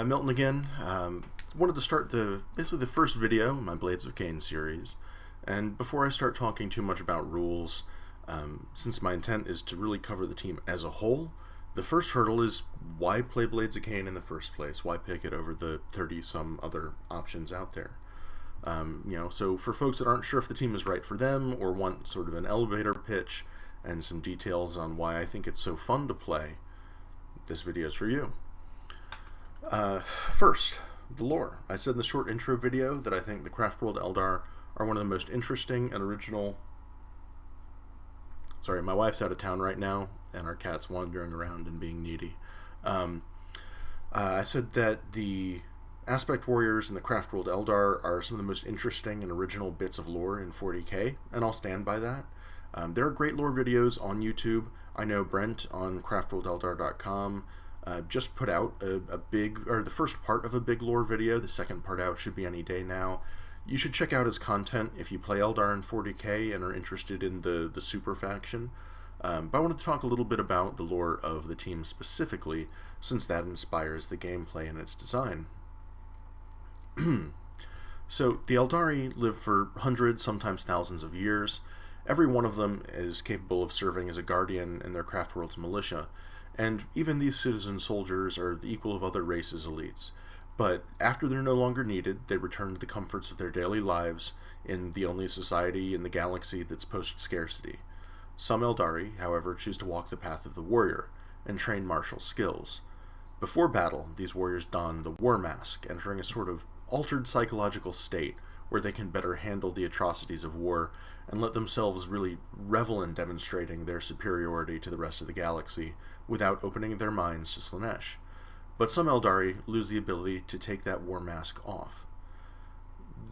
Milton again. Wanted to start basically the first video in my Blades of Khaine series. And before I start talking too much about rules, since my intent is to really cover the team as a whole, the first hurdle is why play Blades of Khaine in the first place? Why pick it over the 30-some other options out there? So for folks that aren't sure if the team is right for them or want sort of an elevator pitch and some details on why I think it's so fun to play, this video is for you. First, the lore. I said in the short intro video that I think the Craftworld Eldar are one of the most interesting and original... Sorry, my wife's out of town right now, and our cat's wandering around and being needy. I said that the Aspect Warriors and the Craftworld Eldar are some of the most interesting and original bits of lore in 40k, and I'll stand by that. There are great lore videos on YouTube. I know Brent on craftworldeldar.com just put out the first part of a big lore video. The second part out should be any day now. You should check out his content if you play Eldar in 40k and are interested in the super faction. But I wanted to talk a little bit about the lore of the team specifically, since that inspires the gameplay and its design. So, the Eldari live for hundreds, sometimes thousands of years. Every one of them is capable of serving as a guardian in their Craftworld's militia, and even these citizen soldiers are the equal of other races' elites. But after they're no longer needed, they return to the comforts of their daily lives in the only society in the galaxy that's post-scarcity. Some Eldari, however, choose to walk the path of the warrior and train martial skills. Before battle, these warriors don the war mask, entering a sort of altered psychological state where they can better handle the atrocities of war and let themselves really revel in demonstrating their superiority to the rest of the galaxy without opening their minds to Slaanesh. But some Eldari lose the ability to take that war mask off.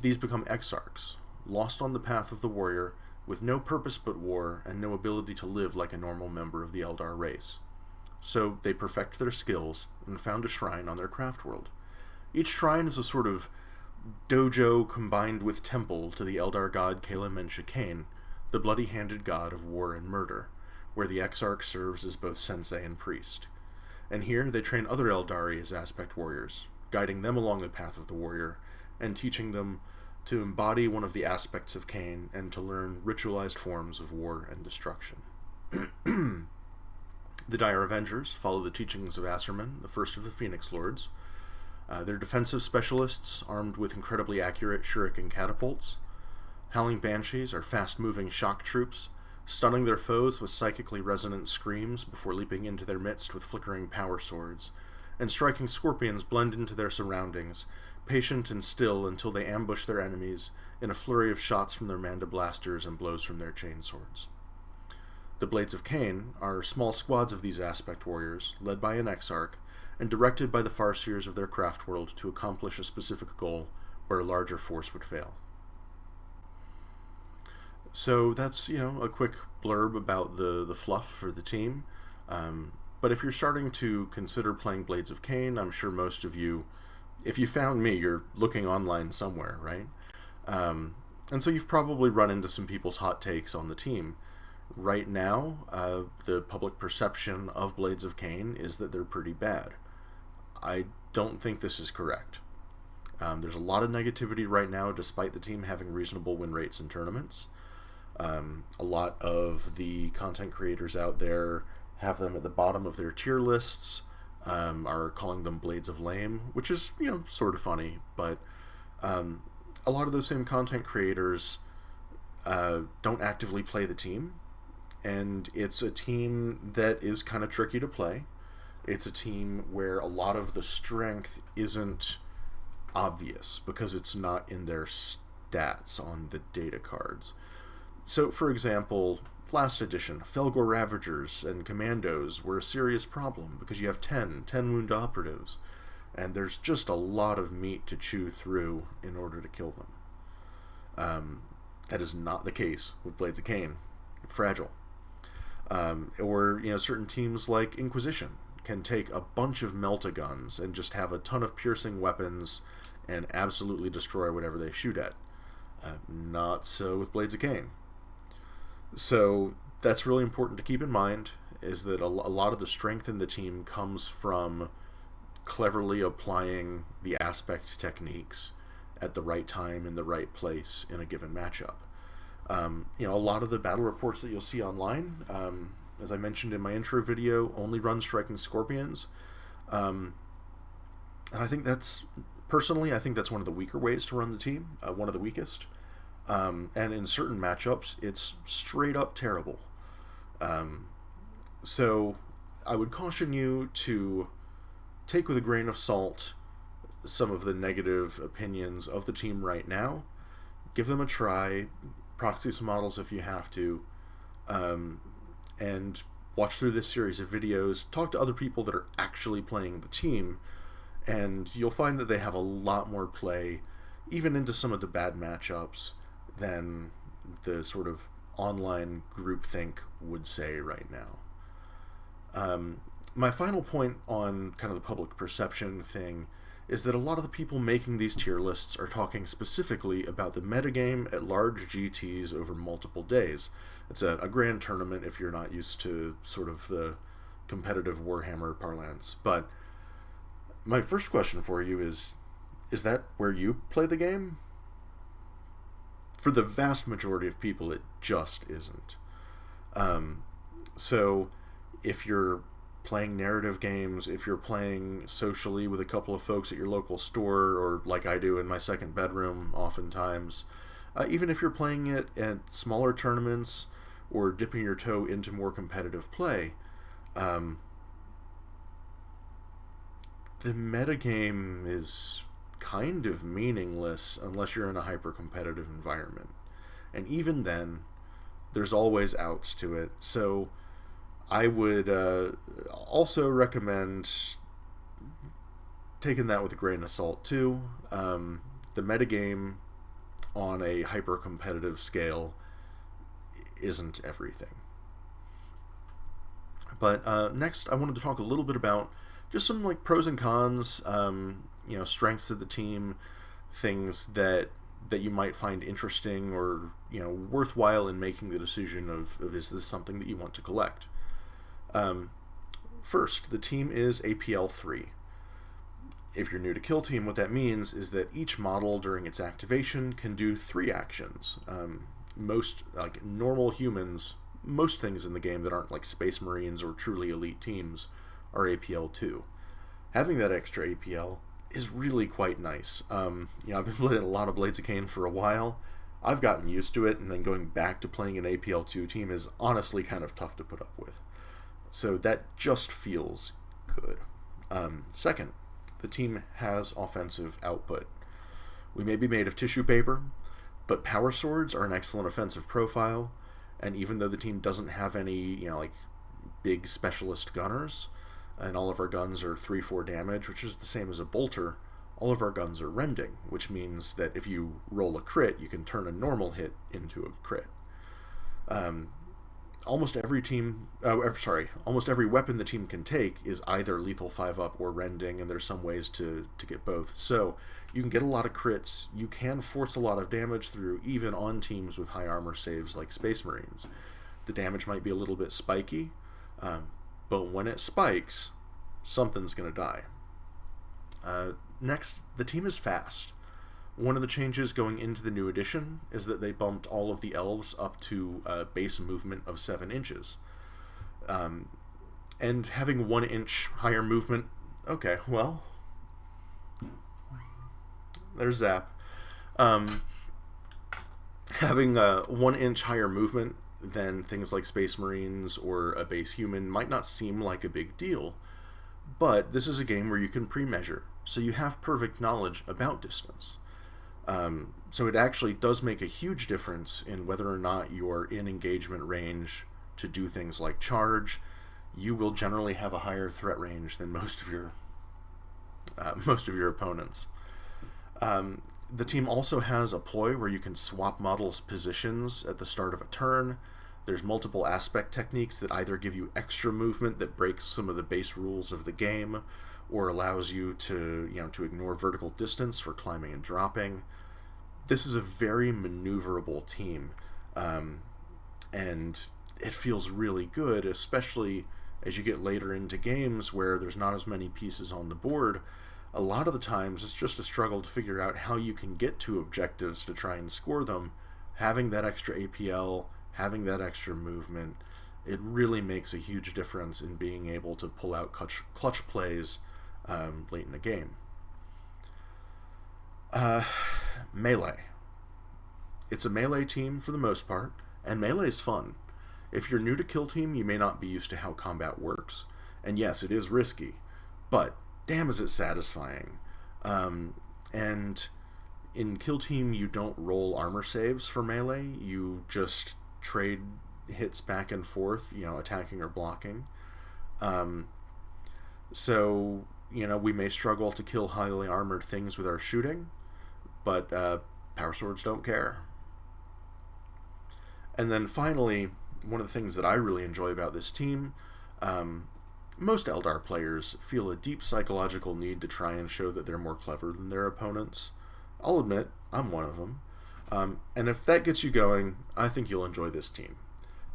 These become exarchs, lost on the path of the warrior, with no purpose but war and no ability to live like a normal member of the Eldar race. So they perfect their skills and found a shrine on their craft world. Each shrine is a sort of dojo combined with temple to the Eldar god Khaine, the bloody-handed god of war and murder, where the exarch serves as both sensei and priest. And here they train other Eldari as aspect warriors, guiding them along the path of the warrior, and teaching them to embody one of the aspects of Khaine and to learn ritualized forms of war and destruction. The Dire Avengers follow the teachings of Asserman, the first of the Phoenix Lords. They're defensive specialists armed with incredibly accurate shuriken catapults. Howling Banshees are fast-moving shock troops, stunning their foes with psychically resonant screams before leaping into their midst with flickering power swords, and striking scorpions blend into their surroundings, patient and still until they ambush their enemies in a flurry of shots from their Manda blasters and blows from their chainswords. The Blades of Khaine are small squads of these aspect warriors, led by an exarch, and directed by the farseers of their craft world to accomplish a specific goal where a larger force would fail. So that's, a quick blurb about the fluff for the team. But if you're starting to consider playing Blades of Khaine, I'm sure most of you, if you found me, you're looking online somewhere, right? And so you've probably run into some people's hot takes on the team. Right now, the public perception of Blades of Khaine is that they're pretty bad. I don't think this is correct. There's a lot of negativity right now, despite the team having reasonable win rates in tournaments. A lot of the content creators out there have them at the bottom of their tier lists, are calling them Blades of Lame, which is, sort of funny, but a lot of those same content creators don't actively play the team, and it's a team that is kind of tricky to play. It's a team where a lot of the strength isn't obvious because it's not in their stats on the data cards. So, for example, last edition, Felgor Ravagers and Commandos were a serious problem because you have 10 wound operatives, and there's just a lot of meat to chew through in order to kill them. That is not the case with Blades of Khaine. Fragile. Or certain teams like Inquisition can take a bunch of melta-guns and just have a ton of piercing weapons and absolutely destroy whatever they shoot at. Not so with Blades of Khaine. So that's really important to keep in mind, is that a lot of the strength in the team comes from cleverly applying the aspect techniques at the right time in the right place in a given matchup. A lot of the battle reports that you'll see online, as I mentioned in my intro video, only run striking scorpions. And I think personally, I think that's one of the weaker ways to run the team, one of the weakest. And in certain matchups, it's straight up terrible. So I would caution you to take with a grain of salt some of the negative opinions of the team right now. Give them a try, proxy some models if you have to, and watch through this series of videos, talk to other people that are actually playing the team, and you'll find that they have a lot more play, even into some of the bad matchups, than the sort of online groupthink would say right now. My final point on kind of the public perception thing is that a lot of the people making these tier lists are talking specifically about the metagame at large GTs over multiple days. It's a grand tournament if you're not used to sort of the competitive Warhammer parlance. But my first question for you is that where you play the game? For the vast majority of people, it just isn't. So if you're playing narrative games, if you're playing socially with a couple of folks at your local store, or like I do in my second bedroom oftentimes, even if you're playing it at smaller tournaments or dipping your toe into more competitive play, the metagame is kind of meaningless unless you're in a hyper-competitive environment. And even then, there's always outs to it. So I would also recommend taking that with a grain of salt too. The metagame on a hyper-competitive scale isn't everything. But next, I wanted to talk a little bit about just some like pros and cons, strengths of the team, things that you might find interesting or worthwhile in making the decision of is this something that you want to collect. First, the team is APL 3. If you're new to Kill Team, what that means is that each model during its activation can do 3 actions. Most like normal humans, most things in the game that aren't like Space Marines or truly elite teams are APL 2. Having that extra APL is really quite nice. I've been playing a lot of Blades of Khaine for a while. I've gotten used to it, and then going back to playing an APL 2 team is honestly kind of tough to put up with. So that just feels good. Second, the team has offensive output. We may be made of tissue paper, but power swords are an excellent offensive profile, and even though the team doesn't have any, big specialist gunners, and all of our guns are 3-4 damage, which is the same as a bolter, all of our guns are rending, which means that if you roll a crit, you can turn a normal hit into a crit. Almost every weapon the team can take is either lethal 5-up or rending, and there's some ways to get both. So you can get a lot of crits, you can force a lot of damage through, even on teams with high armor saves like Space Marines. The damage might be a little bit spiky, but when it spikes, something's going to die. Next, the team is fast. One of the changes going into the new edition is that they bumped all of the elves up to a base movement of 7 inches. And having 1 inch higher movement, okay, well, there's Zap. Having 1 inch higher movement than things like Space Marines or a base human might not seem like a big deal, but this is a game where you can pre-measure, so you have perfect knowledge about distance. So it actually does make a huge difference in whether or not you're in engagement range to do things like charge. You will generally have a higher threat range than most of your opponents. The team also has a ploy where you can swap models' positions at the start of a turn. There's multiple aspect techniques that either give you extra movement that breaks some of the base rules of the game, or allows you to ignore vertical distance for climbing and dropping. This is a very maneuverable team, and it feels really good, especially As you get later into games where there's not as many pieces on the board, a lot of the times it's just a struggle to figure out how you can get to objectives to try and score them. Having that extra APL, having that extra movement, it really makes a huge difference in being able to pull out clutch plays late in the game. Melee. It's a melee team for the most part, and melee is fun. If you're new to Kill Team, you may not be used to how combat works. And yes, it is risky, but damn is it satisfying. And in Kill Team, you don't roll armor saves for melee. You just trade hits back and forth, attacking or blocking. So, we may struggle to kill highly armored things with our shooting, but power swords don't care. And then finally, one of the things that I really enjoy about this team, most Eldar players feel a deep psychological need to try and show that they're more clever than their opponents. I'll admit, I'm one of them. And if that gets you going, I think you'll enjoy this team.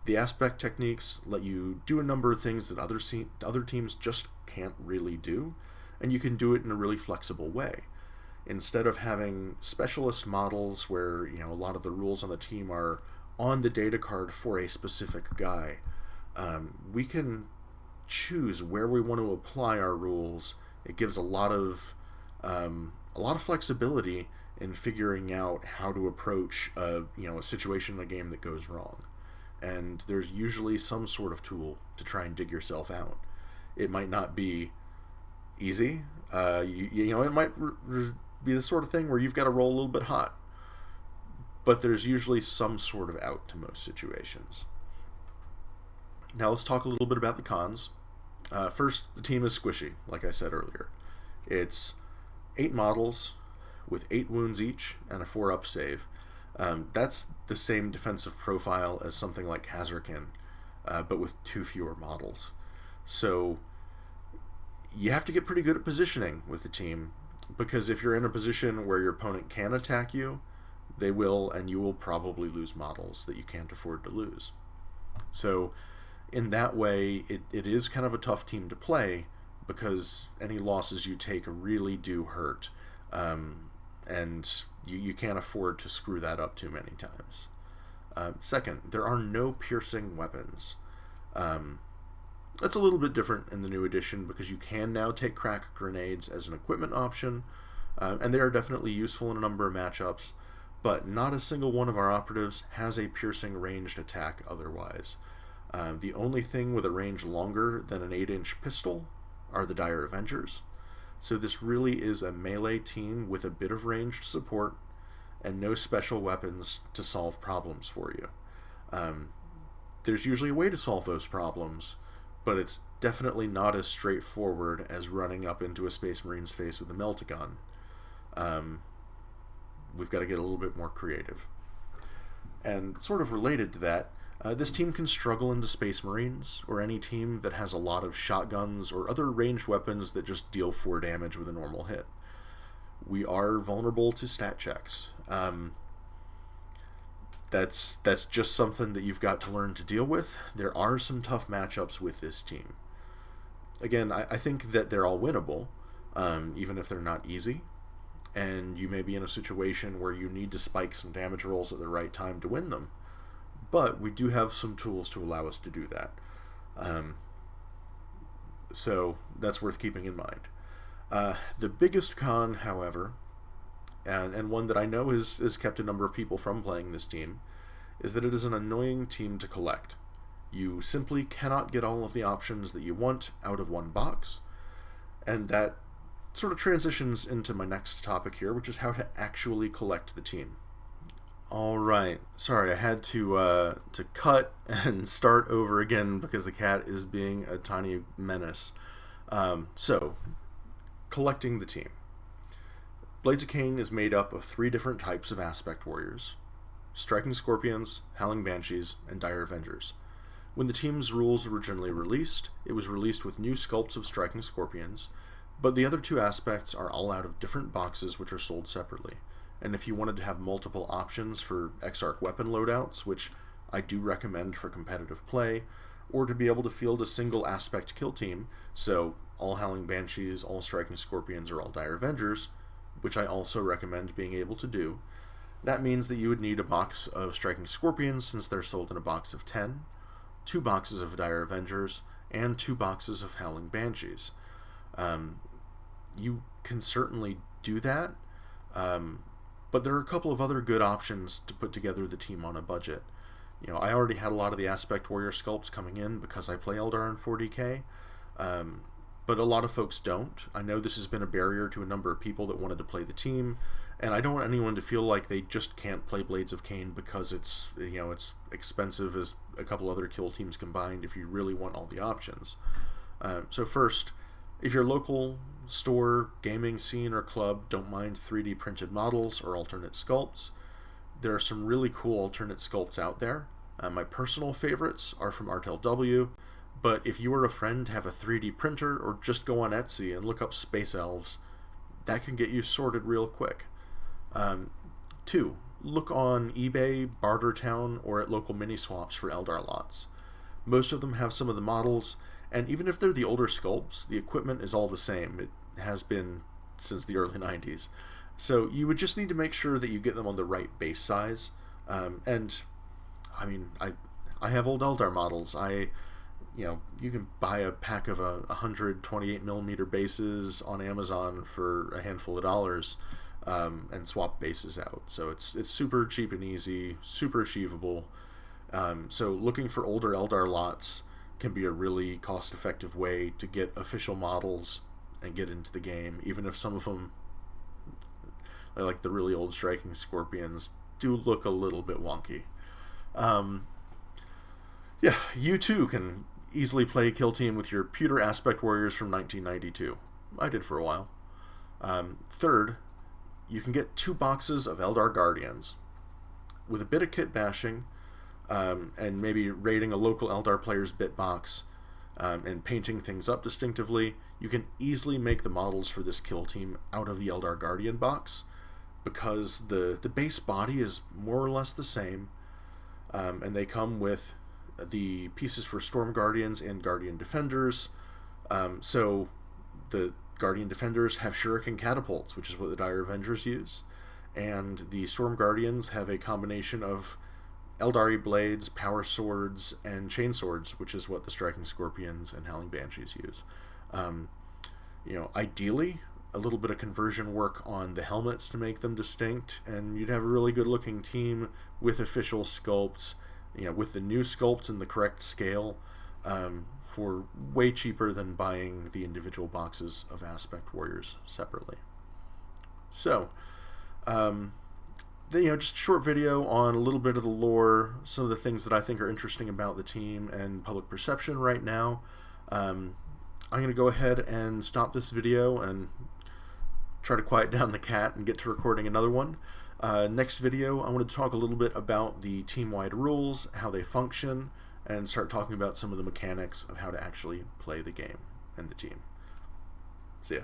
The aspect techniques let you do a number of things that other teams just can't really do, and you can do it in a really flexible way. Instead of having specialist models where, a lot of the rules on the team are on the data card for a specific guy, we can choose where we want to apply our rules. It gives a lot of flexibility in figuring out how to approach a situation in a game that goes wrong. And there's usually some sort of tool to try and dig yourself out. It might not be easy. It might be the sort of thing where you've got to roll a little bit hot. But there's usually some sort of out to most situations. Now let's talk a little bit about the cons. First, the team is squishy, like I said earlier. It's 8 models with 8 wounds each and a 4-up save. That's the same defensive profile as something like Hazarkin, but with 2 fewer models. So you have to get pretty good at positioning with the team, because if you're in a position where your opponent can attack you, they will, and you will probably lose models that you can't afford to lose. So in that way, it is kind of a tough team to play, because any losses you take really do hurt. And you can't afford to screw that up too many times. Second, there are no piercing weapons. That's a little bit different in the new edition, because you can now take crack grenades as an equipment option, and they are definitely useful in a number of matchups, but not a single one of our operatives has a piercing ranged attack otherwise. The only thing with a range longer than an 8-inch pistol are the Dire Avengers. So this really is a melee team with a bit of ranged support and no special weapons to solve problems for you. There's usually a way to solve those problems, but it's definitely not as straightforward as running up into a Space Marine's face with a Meltagun. We've got to get a little bit more creative. And sort of related to that, this team can struggle into Space Marines, or any team that has a lot of shotguns or other ranged weapons that just deal 4 damage with a normal hit. We are vulnerable to stat checks. That's just something that you've got to learn to deal with. There are some tough matchups with this team. Again, I think that they're all winnable, even if they're not easy. And you may be in a situation where you need to spike some damage rolls at the right time to win them. But we do have some tools to allow us to do that. So that's worth keeping in mind. The biggest con, however, and one that I know has kept a number of people from playing this team, is that it is an annoying team to collect. You simply cannot get all of the options that you want out of one box, and that sort of transitions into my next topic here, which is how to actually collect the team. Alright, sorry, I had to cut and start over again because the cat is being a tiny menace. So, collecting the team. Blades of Khaine is made up of 3 different types of aspect warriors: Striking Scorpions, Howling Banshees, and Dire Avengers. When the team's rules originally released, it was released with new sculpts of Striking Scorpions, but the other 2 aspects are all out of different boxes which are sold separately. And if you wanted to have multiple options for Exarch weapon loadouts, which I do recommend for competitive play, or to be able to field a single aspect kill team, so all Howling Banshees, all Striking Scorpions, or all Dire Avengers, which I also recommend being able to do. That means that you would need a box of Striking Scorpions, since they're sold in a box of 10, 2 boxes of Dire Avengers, and 2 boxes of Howling Banshees. You can certainly do that, but there are a couple of other good options to put together the team on a budget. I already had a lot of the Aspect Warrior sculpts coming in because I play Eldar in 40k, but a lot of folks don't. I know this has been a barrier to a number of people that wanted to play the team, and I don't want anyone to feel like they just can't play Blades of Khaine because it's expensive as a couple other kill teams combined if you really want all the options. So first, if your local store, gaming scene, or club don't mind 3D printed models or alternate sculpts, there are some really cool alternate sculpts out there. My personal favorites are from ArtLW, but if you or a friend have a 3D printer, or just go on Etsy and look up Space Elves, that can get you sorted real quick. 2. Look on eBay, Bartertown, or at local mini swaps for Eldar lots. Most of them have some of the models, and even if they're the older sculpts, the equipment is all the same. It has been since the early 90s. So you would just need to make sure that you get them on the right base size. And I mean, I have old Eldar models. You can buy a pack of 128mm bases on Amazon for a handful of dollars, and swap bases out. So it's super cheap and easy, super achievable. So looking for older Eldar lots can be a really cost-effective way to get official models and get into the game, even if some of them, like the really old Striking Scorpions, do look a little bit wonky. Yeah, you too can easily play Kill Team with your pewter Aspect Warriors from 1992. I did for a while. 3rd, you can get 2 boxes of Eldar Guardians. With a bit of kit bashing, and maybe raiding a local Eldar player's bit box, and painting things up distinctively, you can easily make the models for this kill team out of the Eldar Guardian box, because the base body is more or less the same, and they come with the pieces for Storm Guardians and Guardian Defenders. So the Guardian Defenders have Shuriken Catapults, which is what the Dire Avengers use, and the Storm Guardians have a combination of Eldari Blades, Power Swords, and Chain Swords, which is what the Striking Scorpions and Howling Banshees use. Ideally, a little bit of conversion work on the helmets to make them distinct, and you'd have a really good looking team with official sculpts, with the new sculpts in the correct scale, for way cheaper than buying the individual boxes of Aspect Warriors separately. So, just a short video on a little bit of the lore, some of the things that I think are interesting about the team and public perception right now. I'm going to go ahead and stop this video and try to quiet down the cat and get to recording another one. Next video, I wanted to talk a little bit about the team-wide rules, how they function, and start talking about some of the mechanics of how to actually play the game and the team. See ya.